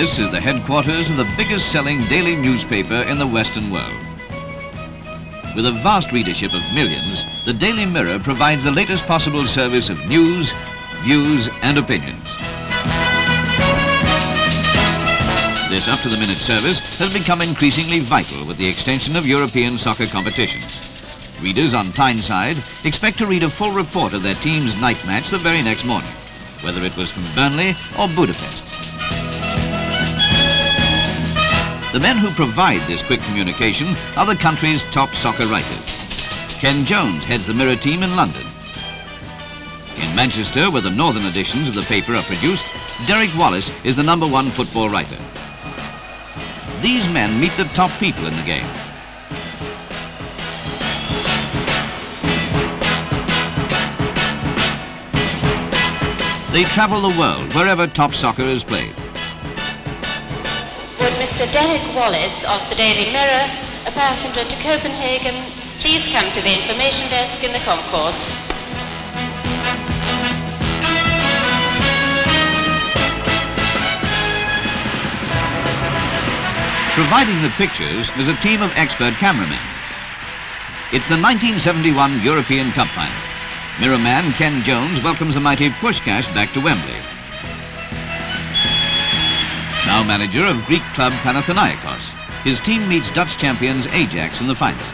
This is the headquarters of the biggest selling daily newspaper in the Western world. With a vast readership of millions, the Daily Mirror provides the latest possible service of news, views and opinions. This up-to-the-minute service has become increasingly vital with the extension of European soccer competitions. Readers on Tyneside expect to read a full report of their team's night match the very next morning, whether it was from Burnley or Budapest. The men who provide this quick communication are the country's top soccer writers. Ken Jones heads the Mirror team in London. In Manchester, where the northern editions of the paper are produced, Derek Wallace is the #1 football writer. These men meet the top people in the game. They travel the world wherever top soccer is played. Would Mr. Derek Wallace of the Daily Mirror, a passenger to Copenhagen, please come to the information desk in the concourse. Providing the pictures is a team of expert cameramen. It's the 1971 European Cup final. Mirror man Ken Jones welcomes the mighty Puskás back to Wembley. Now manager of Greek club Panathinaikos, his team meets Dutch champions Ajax in the final.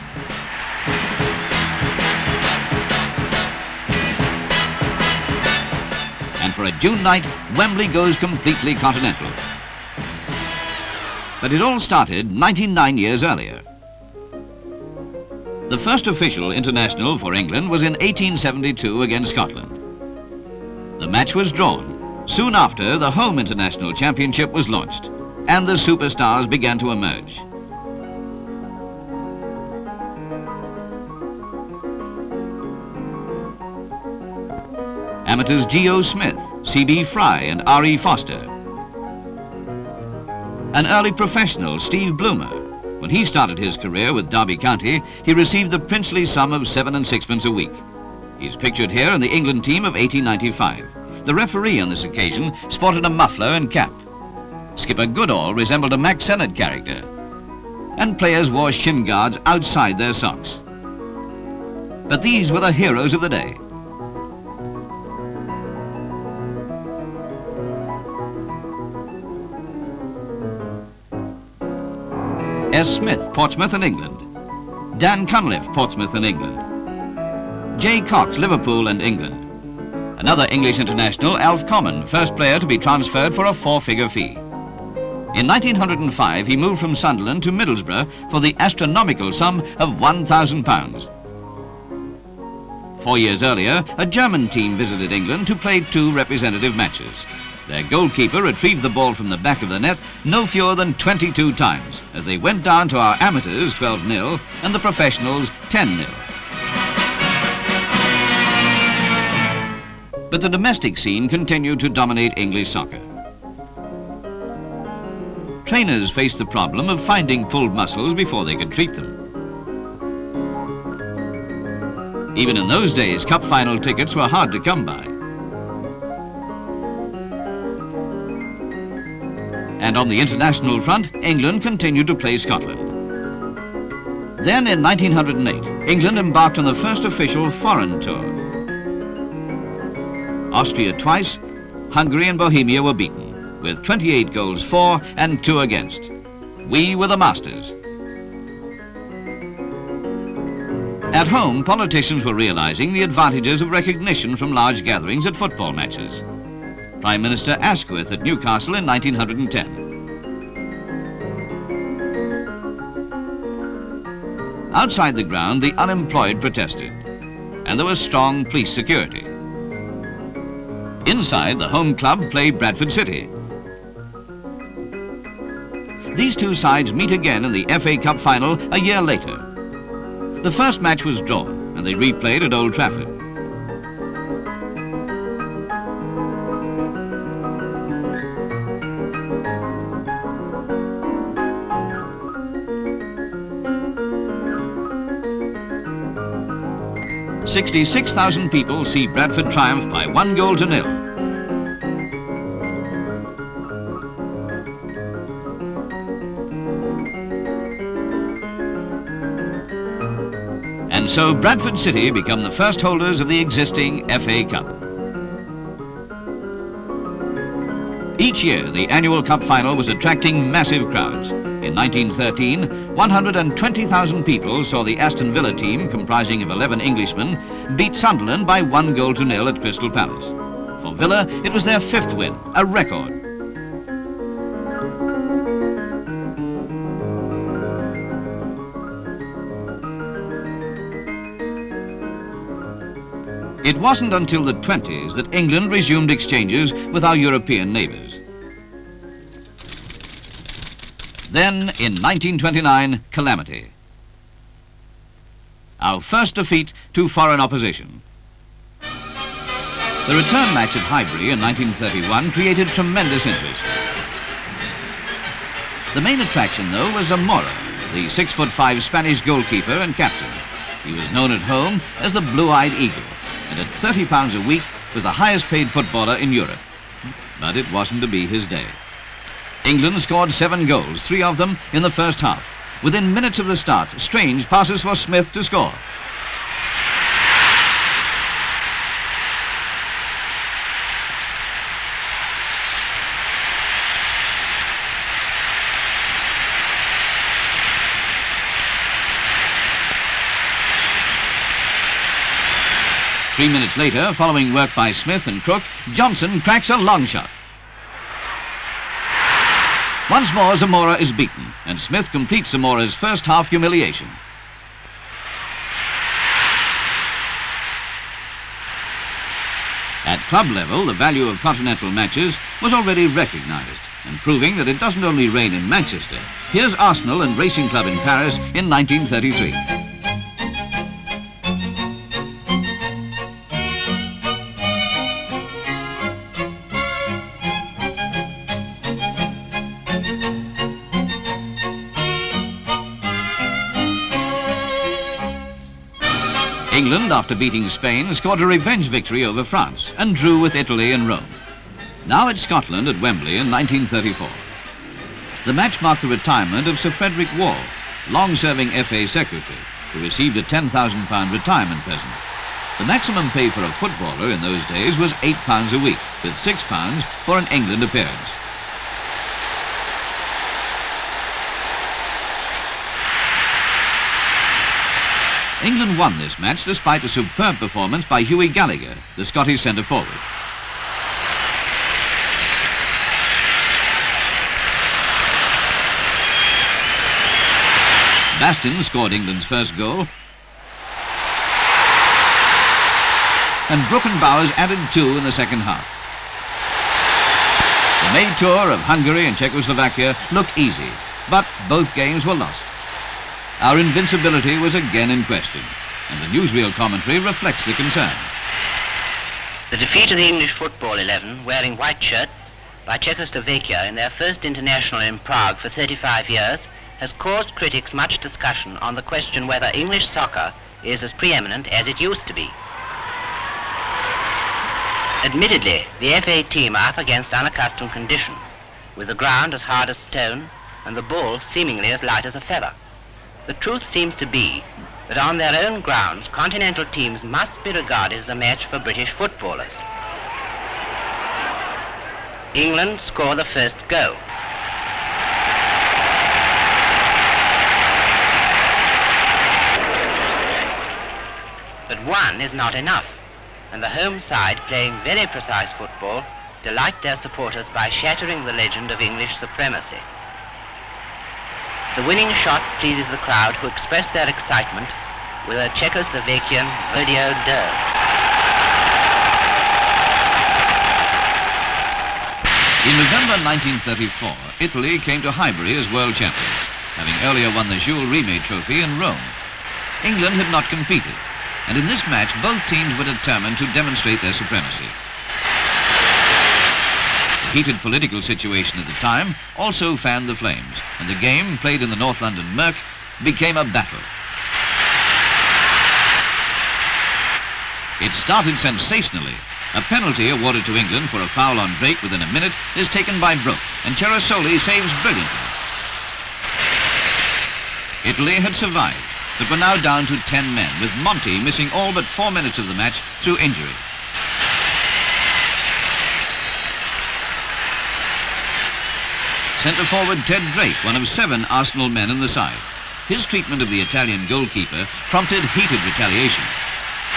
And for a June night, Wembley goes completely continental. But it all started 99 years earlier. The first official international for England was in 1872 against Scotland. The match was drawn. Soon after, the home international championship was launched, and the superstars began to emerge. Amateurs G.O. Smith, C.B. Fry and R.E. Foster. An early professional, Steve Bloomer. When he started his career with Derby County, he received the princely sum of 7 and 6pence a week. He's pictured here in the England team of 1895. The referee on this occasion sported a muffler and cap. Skipper Goodall resembled a Mack Sennett character. And players wore shin guards outside their socks. But these were the heroes of the day. S. Smith, Portsmouth and England. Dan Cunliffe, Portsmouth and England. J. Cox, Liverpool and England. Another English international, Alf Common, first player to be transferred for a 4-figure fee. In 1905, he moved from Sunderland to Middlesbrough for the astronomical sum of £1,000. 4 years earlier, a German team visited England to play 2 representative matches. Their goalkeeper retrieved the ball from the back of the net no fewer than 22 times, as they went down to our amateurs 12-0 and the professionals 10-0. But the domestic scene continued to dominate English soccer. Trainers faced the problem of finding pulled muscles before they could treat them. Even in those days, cup final tickets were hard to come by. And on the international front, England continued to play Scotland. Then in 1908, England embarked on the first official foreign tour. Austria twice, Hungary and Bohemia were beaten, with 28 goals for and 2 against. We were the masters. At home, politicians were realizing the advantages of recognition from large gatherings at football matches. Prime Minister Asquith at Newcastle in 1910. Outside the ground, the unemployed protested, and there was strong police security. Inside, the home club played Bradford City. These two sides meet again in the FA Cup final a year later. The first match was drawn, and they replayed at Old Trafford. "66,000 people see Bradford triumph by 1-0. So Bradford City become the first holders of the existing FA Cup. Each year, the annual cup final was attracting massive crowds. In 1913, 120,000 people saw the Aston Villa team, comprising of 11 Englishmen, beat Sunderland by 1-0 at Crystal Palace. For Villa, it was their 5th win, a record. It wasn't until the 20s that England resumed exchanges with our European neighbours. Then, in 1929, calamity. Our first defeat to foreign opposition. The return match at Highbury in 1931 created tremendous interest. The main attraction, though, was Zamora, the 6'5" Spanish goalkeeper and captain. He was known at home as the Blue-Eyed Eagle, and at £30 a week was the highest paid footballer in Europe. But it wasn't to be his day. England scored 7 goals, 3 of them in the first half. Within minutes of the start, Strange passes for Smith to score. Three minutes later, following work by Smith and Crook, Johnson cracks a long shot. Once more, Zamora is beaten, and Smith completes Zamora's first half humiliation. At club level, the value of continental matches was already recognised, and proving that it doesn't only reign in Manchester. Here's Arsenal and Racing Club in Paris in 1933. England, after beating Spain, scored a revenge victory over France and drew with Italy in Rome. Now it's Scotland at Wembley in 1934. The match marked the retirement of Sir Frederick Wall, long-serving FA secretary, who received a £10,000 retirement present. The maximum pay for a footballer in those days was £8 a week, with £6 for an England appearance. England won this match despite a superb performance by Hughie Gallagher, the Scottish centre-forward. Baston scored England's first goal, and Brook and Bowers added 2 in the second half. The May tour of Hungary and Czechoslovakia looked easy, but both games were lost. Our invincibility was again in question, and the newsreel commentary reflects the concern. The defeat of the English football 11, wearing white shirts, by Czechoslovakia in their first international in Prague for 35 years, has caused critics much discussion on the question whether English soccer is as preeminent as it used to be. Admittedly, the FA team are up against unaccustomed conditions, with the ground as hard as stone and the ball seemingly as light as a feather. The truth seems to be that on their own grounds, continental teams must be regarded as a match for British footballers. England score the first goal. But one is not enough, and the home side, playing very precise football, delight their supporters by shattering the legend of English supremacy. The winning shot pleases the crowd, who express their excitement with a Czechoslovakian video d'or. In November 1934, Italy came to Highbury as world champions, having earlier won the Jules Rimet trophy in Rome. England had not competed, and in this match both teams were determined to demonstrate their supremacy. The heated political situation at the time also fanned the flames, and the game, played in the North London Merc, became a battle. It started sensationally. A penalty awarded to England for a foul on Drake within a minute is taken by Brook, and Cerasoli saves brilliantly. Italy had survived, but were now down to 10 men, with Monty missing all but 4 minutes of the match through injury. Centre forward Ted Drake, one of 7 Arsenal men in the side. His treatment of the Italian goalkeeper prompted heated retaliation.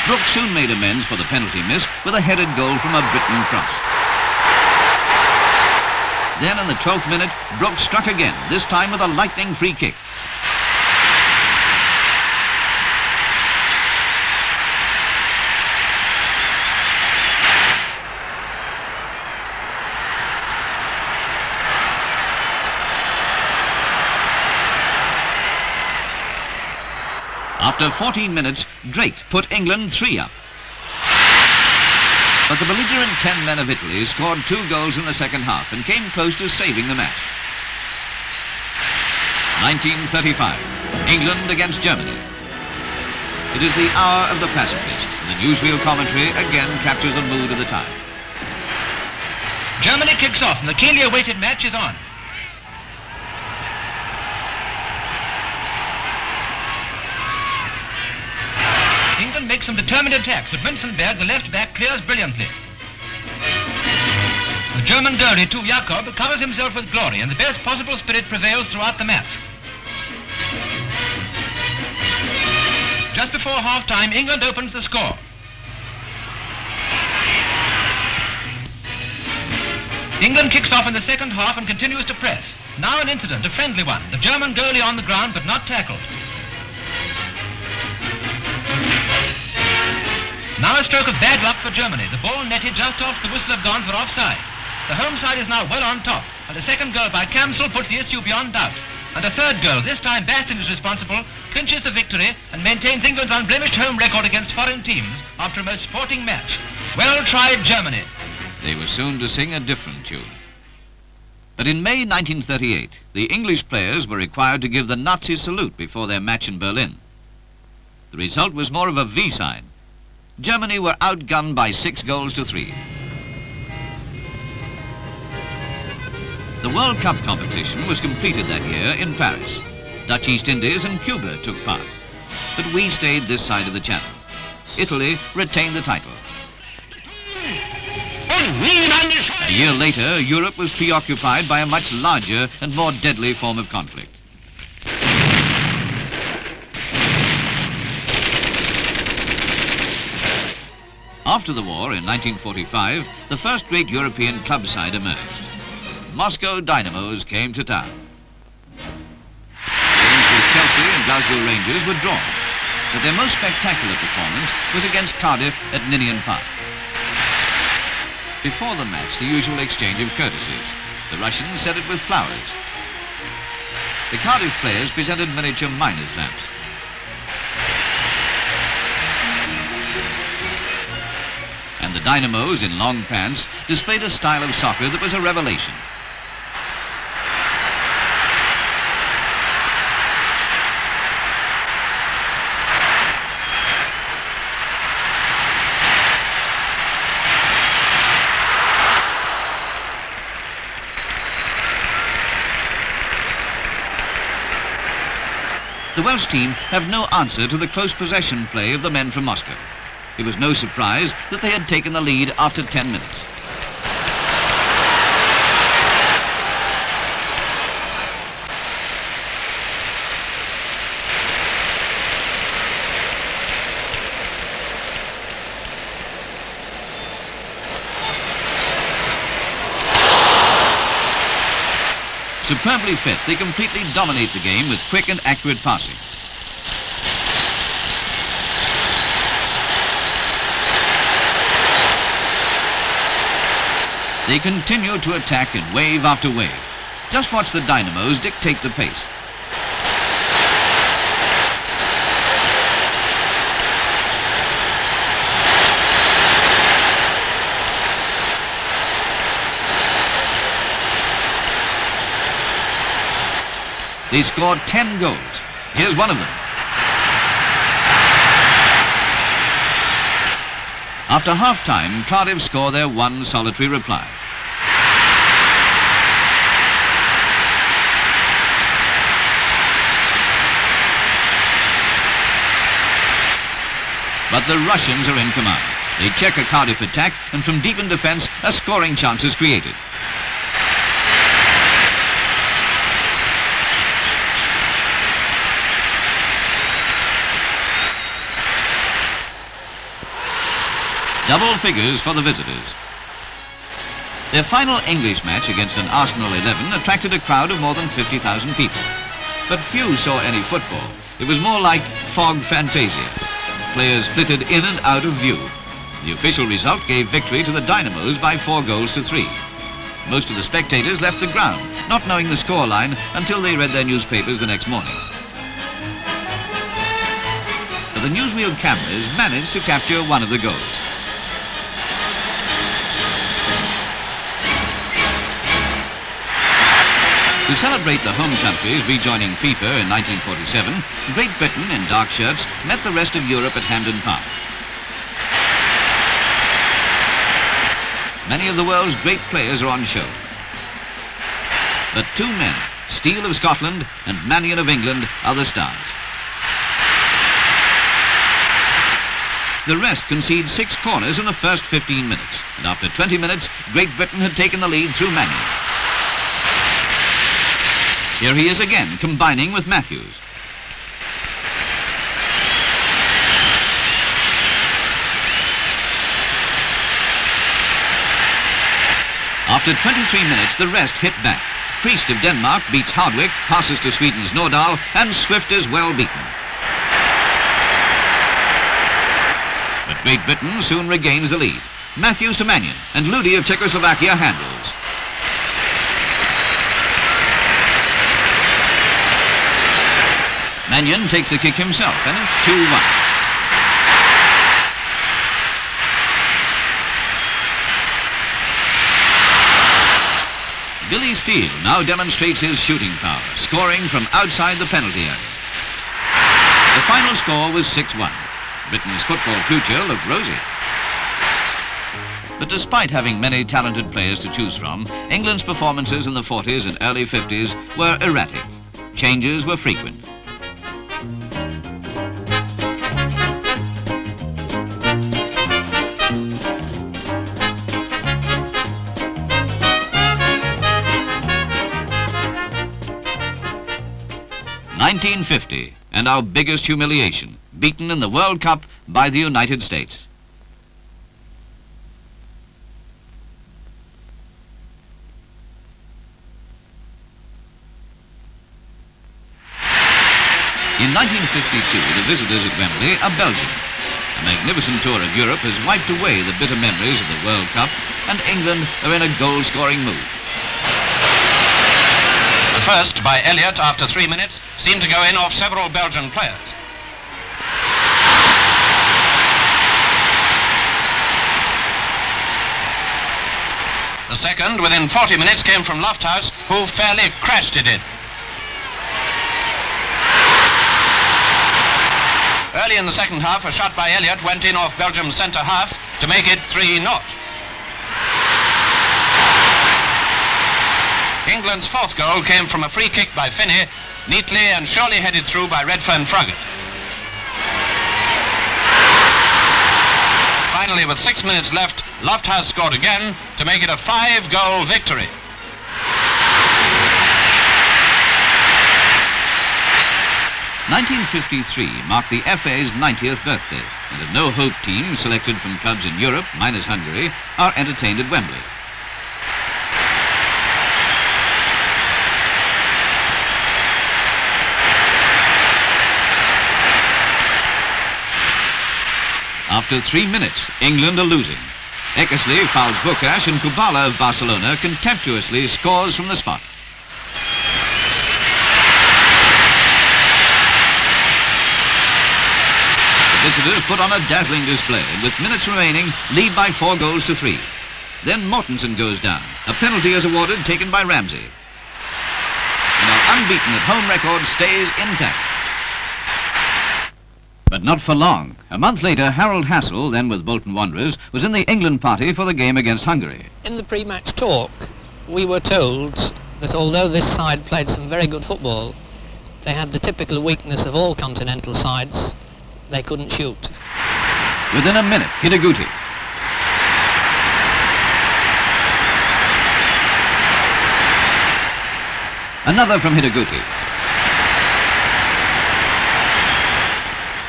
Brooks soon made amends for the penalty miss with a headed goal from a Briton cross. Then in the 12th minute, Brooks struck again, this time with a lightning free kick. After 14 minutes, Drake put England 3 up. But the belligerent 10 men of Italy scored 2 goals in the second half and came close to saving the match. 1935, England against Germany. It is the hour of the pacifist. The newsreel commentary again captures the mood of the time. Germany kicks off and the keenly awaited match is on. England makes some determined attacks, but Winsenberg, the left back, clears brilliantly. The German goalie, too, Jakob, covers himself with glory, and the best possible spirit prevails throughout the match. Just before half-time, England opens the score. England kicks off in the second half and continues to press. Now an incident, a friendly one. The German goalie on the ground, but not tackled. Now a stroke of bad luck for Germany. The ball netted just off the whistle have gone for offside. The home side is now well on top, and a second goal by Kamsel puts the issue beyond doubt. And a third goal, this time Baston is responsible, clinches the victory and maintains England's unblemished home record against foreign teams after a most sporting match. Well tried, Germany. They were soon to sing a different tune. But in May 1938, the English players were required to give the Nazi salute before their match in Berlin. The result was more of a V sign. Germany were outgunned by 6 goals to 3. The World Cup competition was completed that year in Paris. Dutch East Indies and Cuba took part. But we stayed this side of the channel. Italy retained the title. A year later, Europe was preoccupied by a much larger and more deadly form of conflict. After the war in 1945, the first great European club side emerged. Moscow Dynamos came to town. Games with Chelsea and Glasgow Rangers were drawn, but their most spectacular performance was against Cardiff at Ninian Park. Before the match, the usual exchange of courtesies. The Russians said it with flowers. The Cardiff players presented miniature miners' lamps. And the Dynamos in long pants displayed a style of soccer that was a revelation. The Welsh team have no answer to the close possession play of the men from Moscow. It was no surprise that they had taken the lead after 10 minutes. Superbly fit, they completely dominate the game with quick and accurate passing. They continue to attack in wave after wave. Just watch the Dynamos dictate the pace. They scored 10 goals. Here's one of them. After half-time, Cardiff score their one solitary reply. But the Russians are in command. They check a Cardiff attack, and from deep in defence, a scoring chance is created. Double figures for the visitors. Their final English match against an Arsenal 11 attracted a crowd of more than 50,000 people. But few saw any football. It was more like fog fantasia. Players flitted in and out of view. The official result gave victory to the Dynamos by 4-3. Most of the spectators left the ground, not knowing the scoreline until they read their newspapers the next morning. But the newsreel cameras managed to capture one of the goals. To celebrate the home countries rejoining FIFA in 1947, Great Britain, in dark shirts, met the rest of Europe at Hampden Park. Many of the world's great players are on show. But two men, Steele of Scotland and Mannion of England, are the stars. The rest concede 6 corners in the first 15 minutes, and after 20 minutes, Great Britain had taken the lead through Mannion. Here he is again, combining with Matthews. After 23 minutes, the rest hit back. Priest of Denmark beats Hardwick, passes to Sweden's Nordahl, and Swift is well beaten. But Great Britain soon regains the lead. Matthews to Mannion, and Ludi of Czechoslovakia handles. Mannion takes the kick himself, and it's 2-1. Billy Steele now demonstrates his shooting power, scoring from outside the penalty area. The final score was 6-1. Britain's football future looked rosy. But despite having many talented players to choose from, England's performances in the 40s and early 50s were erratic. Changes were frequent. '50, and our biggest humiliation, beaten in the World Cup by the United States. In 1952, the visitors at Wembley are Belgium. A magnificent tour of Europe has wiped away the bitter memories of the World Cup, and England are in a goal-scoring mood. The first, by Elliott after 3 minutes, seemed to go in off several Belgian players. The second, within 40 minutes, came from Lofthouse, who fairly crashed it in. Early in the second half, a shot by Elliott went in off Belgium's centre-half to make it 3-0. England's fourth goal came from a free kick by Finney, neatly and surely headed through by Redfern Froggatt. Finally, with 6 minutes left, Lofthouse scored again to make it a 5-goal victory. '53 marked the FA's 90th birthday, and the no-hope team selected from clubs in Europe, minus Hungary, are entertained at Wembley. After 3 minutes, England are losing. Eckersley fouls Bukash, and Kubala of Barcelona contemptuously scores from the spot. The visitors put on a dazzling display, and with minutes remaining, lead by 4-3. Then Mortensen goes down. A penalty is awarded, taken by Ramsey. And our unbeaten at home record stays intact. But not for long. A month later, Harold Hassel, then with Bolton Wanderers, was in the England party for the game against Hungary. In the pre-match talk, we were told that although this side played some very good football, they had the typical weakness of all continental sides: they couldn't shoot. Within a minute, Hideguti. Another from Hideguti.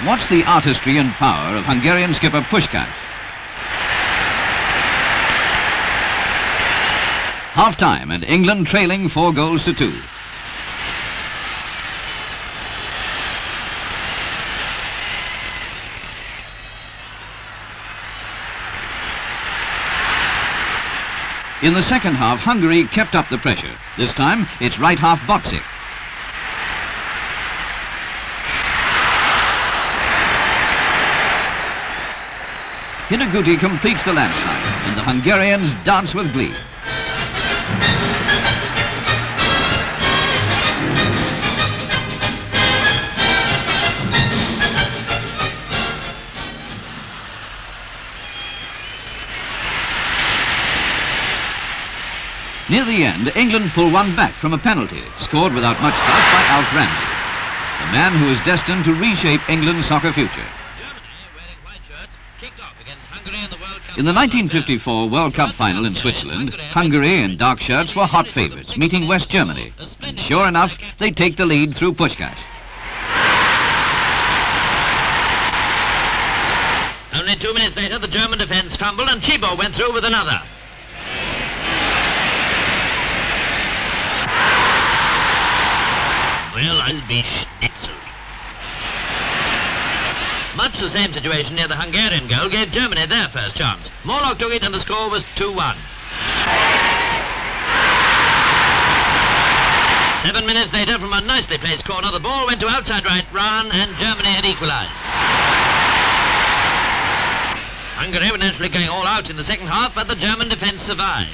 Watch the artistry and power of Hungarian skipper Puskás. Half-time and England trailing 4-2. In the second half, Hungary kept up the pressure. This time, it's right half Bocsic. Hideguti completes the landslide, and the Hungarians dance with glee. Near the end, England pull one back from a penalty, scored without much fuss by Alf Ramsey, the man who is destined to reshape England's soccer future. In the 1954 World Cup final in Switzerland, Hungary in dark shirts were hot favourites, meeting West Germany. And sure enough, they take the lead through Puskás. Only 2 minutes later, the German defence fumbled and Chibo went through with another. Well, I'll be schnitzeled. Much the same situation near the Hungarian goal gave Germany their first chance. Morlock took it and the score was 2-1. 7 minutes later, from a nicely placed corner, the ball went to outside right Rahn and Germany had equalised. Hungary were naturally going all out in the second half, but the German defence survived.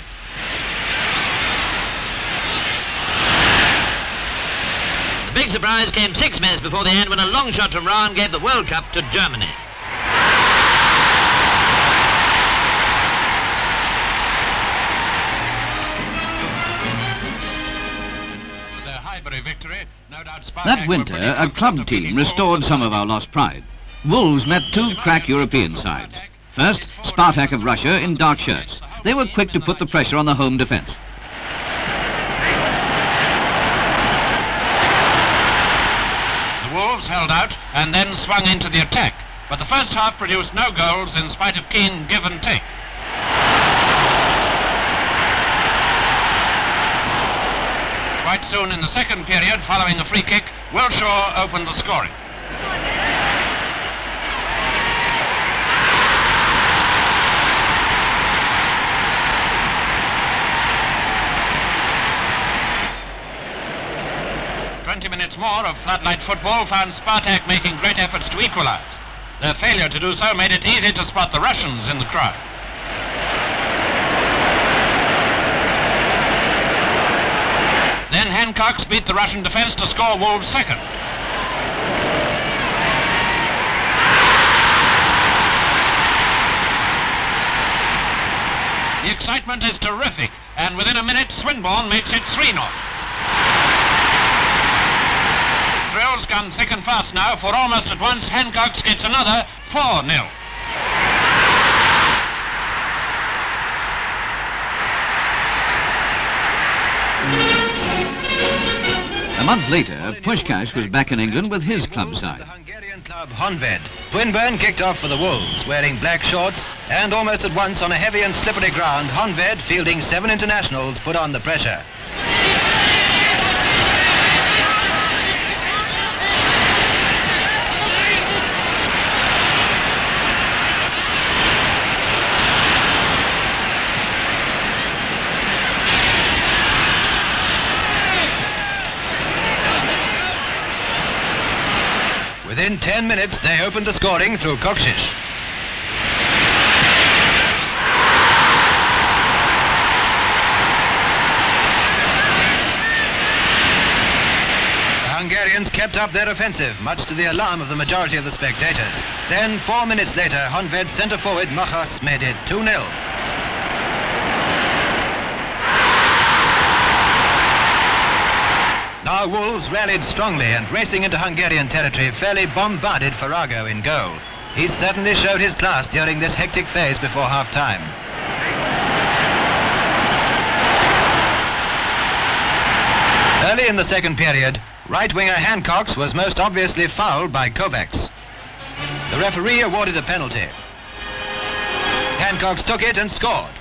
The big surprise came 6 minutes before the end when a long shot from Rahn gave the World Cup to Germany. Their Highbury victory, no doubt That winter, a club team restored some of our lost pride. Wolves met two crack European sides. First, Spartak of Russia in dark shirts. They were quick to put the pressure on the home defence. Wolves held out and then swung into the attack, but the first half produced no goals in spite of keen give and take. Quite soon in the second period, following a free kick, Wilshaw opened the scoring. More of floodlight football found Spartak making great efforts to equalise. Their failure to do so made it easy to spot the Russians in the crowd. Then Hancock's beat the Russian defence to score Wolves' second. The excitement is terrific, and within a minute Swinburne makes it 3-0. Drills come thick and fast now, for almost at once Hancock's gets another 4-0. A month later, Puskás was back in England with his club side. The Hungarian club Honvéd. Swinburne kicked off for the Wolves, wearing black shorts, and almost at once on a heavy and slippery ground, Honvéd, fielding 7 internationals, put on the pressure. Within 10 minutes, they opened the scoring through Kokshish. The Hungarians kept up their offensive, much to the alarm of the majority of the spectators. Then, 4 minutes later, Honvéd centre-forward Machas made it 2-0. Our Wolves rallied strongly and, racing into Hungarian territory, fairly bombarded Farrago in goal. He certainly showed his class during this hectic phase before half-time. Early in the second period, right-winger Hancock's was most obviously fouled by Kovacs. The referee awarded a penalty. Hancock's took it and scored.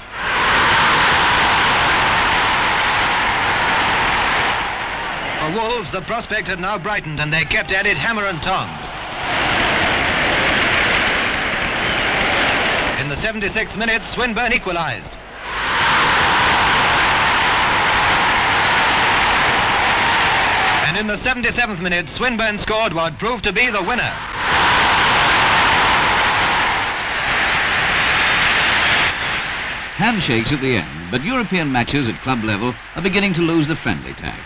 For Wolves, the prospect had now brightened and they kept at it hammer and tongs. In the 76th minute, Swinburne equalised. And in the 77th minute, Swinburne scored what proved to be the winner. Handshakes at the end, but European matches at club level are beginning to lose the friendly tag.